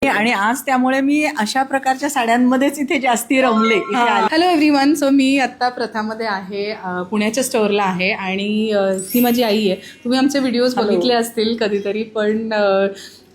आणि आज त्यामुळे मी अशा प्रकारच्या साड्यांमध्येच इथे जास्ती रमले. Hello everyone. सो मी आत्ता प्रथामध्ये आहे, पुण्याच्या स्टोअरला आहे आणि ही माझी आई आहे. तुम्ही आमचे व्हिडिओज बघितले असतील कधीतरी, पण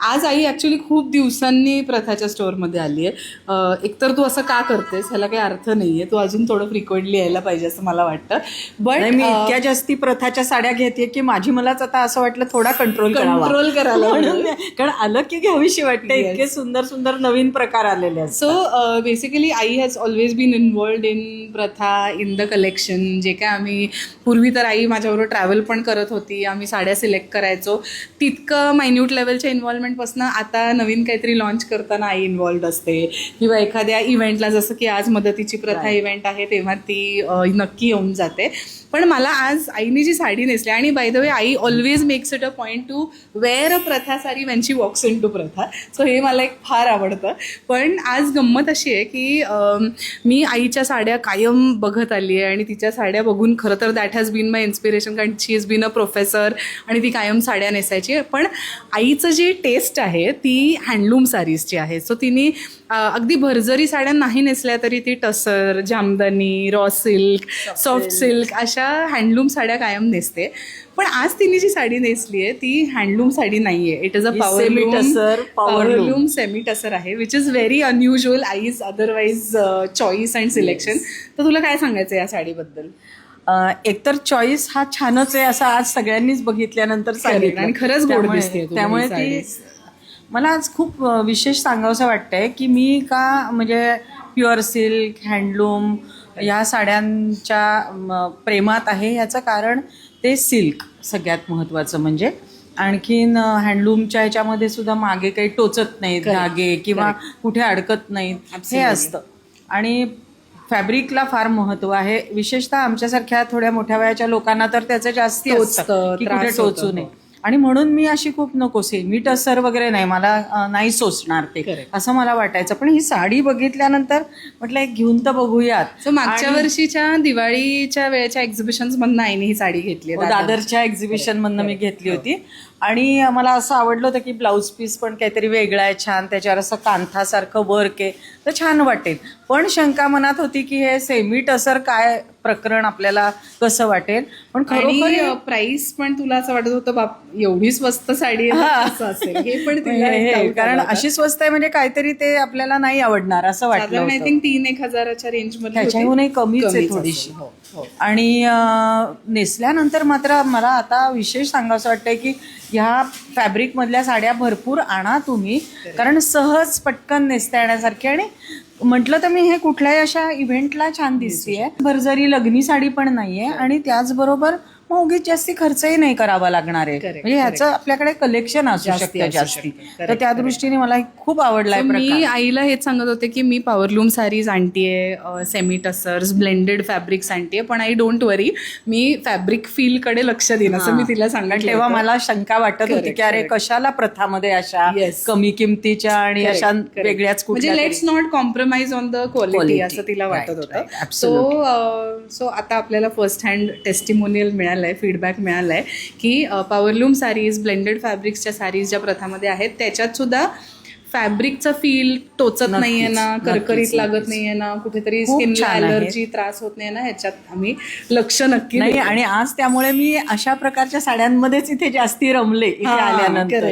आज आई ॲक्च्युली खूप दिवसांनी प्रथाच्या स्टोअरमध्ये आली आहे. एकतर तू असं का करतेस ह्याला काही अर्थ नाही आहे, तू अजून थोडं फ्रिक्वेंटली यायला पाहिजे असं मला वाटतं. बट मी इतक्या जास्ती प्रथाच्या साड्या घेते की माझी मलाच आता असं वाटलं थोडा कंट्रोल करायला, कारण आलं की घ्यावीशी वाटते. इतके सुंदर सुंदर नवीन प्रकार आलेले आहेत. So basically I has always been involved in प्रथा, इन द कलेक्शन. जे काय आम्ही पूर्वी तर आई माझ्याबरोबर ट्रॅव्हल पण करत होती, आम्ही साड्या सिलेक्ट करायचो, तितकं मायन्यूट लेवलच्या इन्व्हॉल्वमेंट पासून आता नवीन काहीतरी लॉन्च करताना आई इन्व्हॉल्ड असते, किंवा एखाद्या इव्हेंटला जसं की आज मदतीची प्रथा इव्हेंट आहे तेव्हा ती नक्की येऊन जाते. पण मला आज आईने जी साडी नेसली, आणि by the way I always makes it a point to wear a Pratha sari when she walks in to Pratha. So हे मला एक फार आवडतं. पण आज गंमत अशी आहे की मी आईच्या साड्या कायम बघत आली आहे आणि तिच्या साड्या बघून खरं तर that has been my inspiration, कारण she is been a professor आणि ती कायम साड्या नेसायची. पण आईचं जी टेस्ट आहे ती हँडलूम साडीजची आहे. सो तिने अगदी भरजरी साड्या नाही नेसल्या तरी ती tussar, jamdani, raw silk, soft silk अशा हँडलूम साड्या कायम नेसते. पण आज तिने जी साडी नेसली आहे ती हँडलूम साडी नाही आहे. It is a powerloom semi tussar आहे, which is very unusual eyes otherwise choice and selection. तर तुला काय सांगायचं या साडीबद्दल? एकतर चॉईस हा छानच आहे असं आज सगळ्यांनीच बघितल्यानंतर सांगितलं आणि खरंच गोड दिसते. त्यामुळे ती मला आज खूप विशेष सांगावंसं वाटतंय की मी का म्हणजे प्युअर सिल्क, हँडलूम या साड्यांच्या प्रेमात आहे. याचं कारण ते सिल्क सगळ्यात महत्त्वाचं, म्हणजे आणखीन हँडलूमच्या ह्याच्यामध्ये सुद्धा मागे काही टोचत नाहीत धागे किंवा कुठे अडकत नाहीत हे असतं. आणि फॅब्रिकला फार महत्त्व आहे, विशेषतः आमच्यासारख्या थोड्या मोठ्या वयाच्या लोकांना तर त्याचं जास्ती असतं की कुठे टोचू नये. आणि म्हणून मी अशी खूप नको सेमी टसर वगैरे नाही, मला नाही सोचणार ते असं मला वाटायचं. पण ही साडी बघितल्यानंतर म्हटलं एक घेऊन तर बघूयात. सो मागच्या वर्षीच्या दिवाळीच्या वेळेच्या एक्झिबिशन्स मधनं आईने ही साडी घेतली, दादरच्या एक्झिबिशन मधनं मी घेतली होती. आणि मला असं आवडलं होतं की ब्लाऊज पीस पण काहीतरी वेगळा आहे छान, त्याच्यावर असं कांथासारखं वर्क आहे तर छान वाटेल. पण शंका मनात होती की हे सेमी टसर काय प्रकरण आपल्याला कसं वाटेल. पण खरोखर प्राइस पण तुला असं वाटत होतं बाप एवढी स्वस्त साडी असेल हे पण कारण अशी स्वस्त आहे म्हणजे काहीतरी ते आपल्याला नाही आवडणार असं वाटलं. आय थिंक 3,000-1,000च्या रेंजमध्ये, त्याच्याहूनही कमीच आहे थोडीशी. आणि नेसल्यानंतर मात्र मला आता विशेष सांगावंसं वाटतंय की ह्या फॅब्रिकमधल्या साड्या भरपूर आणा तुम्ही, कारण सहज पटकन नेसता येण्यासारखी. आणि म्हटलं तर मी हे कुठल्याही अशा इव्हेंटला छान दिसतेय. भरजरी लग्नी साडी पण नाहीये आणि त्याचबरोबर मग उगीच जास्ती खर्चही नाही करावा लागणार आहे. म्हणजे ह्याचं आपल्याकडे कलेक्शन असू शकतं जास्ती. तर त्या दृष्टीने मला खूप आवडलाय. मी आईला हेच सांगत होते की मी पॉवरलूम साडीज आणतीये, सेमी टसर्स, ब्लेंडेड फॅब्रिक्स आणतीये, पण आई डोंट वरी, मी फॅब्रिक फील कडे लक्ष देईन असं मी तिला सांगितलं. तेव्हा मला शंका वाटत होती की अरे कशाला प्रथामध्ये अशा कमी किमतीच्या आणि अशा वेगळ्याच कुठल्या, म्हणजे let's not compromise on the quality असं तिला वाटत होतं. सो आता आपल्याला फर्स्ट हँड टेस्टिमोनियल मिळालं, फीडबॅक मिळालाय की पॉवरलूम साडीज, ब्लेंडेड फॅब्रिक्सच्या साडीज ज्या प्रथामध्ये आहेत त्याच्यात सुद्धा फॅब्रिकचा फील टोचत नाहीये ना, करकरीत लागत नाहीये ना, कुठेतरी स्किनला ॲलर्जी त्रास होत नाही ना, ह्याच्यात आम्ही लक्ष नक्की नाही. आणि आज त्यामुळे मी अशा प्रकारच्या साड्यांमध्येच इथे जास्ती रमले इथे आल्यानंतर.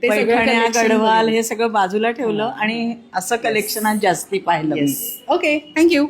पैठण्या, गडवाल हे सगळं बाजूला ठेवलं आणि असं कलेक्शन आज जास्ती पाहिलं. Okay, thank you.